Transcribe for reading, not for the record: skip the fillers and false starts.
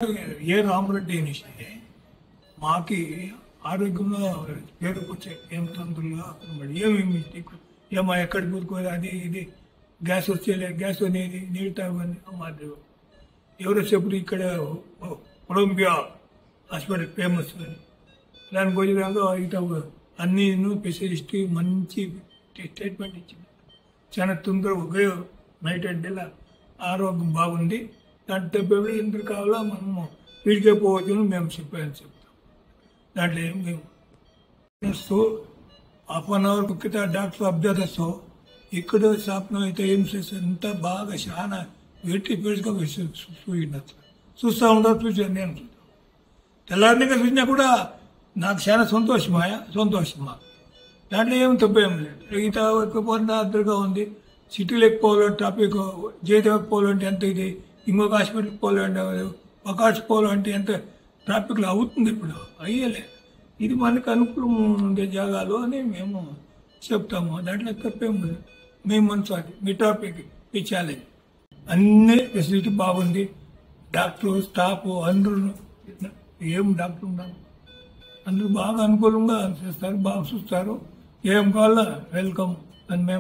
ఏ రామరెడ్డి అనేసి మాకి ఆరోగ్యంగా పేరుకొచ్చే ఏం తొందరగా మరి ఏమేమి ఏమో ఎక్కడికి కూరుకోవాలి అది ఇది గ్యాస్ వచ్చేలే గ్యాస్ అనేది నీళ్ళు తాగని మాది ఎవరో చెప్పుడు ఇక్కడ కొలంబియా హాస్పిటల్ ఫేమస్ అని దానికి వచ్చేదాకా ఇట అన్ని స్పెషలిస్ట్ మంచి ట్రీట్మెంట్ ఇచ్చింది చాలా తొందరగా ఒకే నైట్ అంటే ఆరోగ్యం బాగుంది దాంట్లో తప్పేవి ఎందుకు కావాలో మనము వీడికే పోవచ్చు మేము చెప్తాం దాంట్లో ఏం మేము సో హాఫ్ అన్ అవర్ క్రితం డాక్టర్ అబ్జర్వర్స్తో ఇక్కడ షాప్లో అయితే ఏం చేస్తారు ఇంత బాగా చాలా వెయిట్ పెట్టుగా చూడండి చూస్తూ ఉంటారు చూసాను నేను తెల్లారినిగా చూసినా కూడా నాకు చాలా సంతోషమా దాంట్లో ఏం తప్పేం లేదు ఈత ఎక్కువ అద్దరుగా ఉంది సిటీలో ఎక్కువ ట్రాఫిక్ జయదేవకి పోవాలంటే ఎంత ఇది ఇంకొక హాస్పిటల్కి పోవాలంటే ఒక హాస్పిటల్ పోవాలంటే ఎంత ట్రాఫిక్లో అవుతుంది ఇప్పుడు అయ్యలే ఇది మనకు అనుకూలం ఉండే జాగాలు అని మేము చెప్తాము దాంట్లో తప్పేము మేము మనసు అది మీ టాపిక్ ఈ ఛాలెంజ్ అన్ని ఫెసిలిటీ బాగుంది డాక్టర్ స్టాఫ్ అందరూ ఏం డాక్టర్ ఉన్నారు అందరూ బాగా అనుకూలంగా చేస్తారు బాగా చూస్తారు ఏం కావాలో వెల్కమ్ అని మేము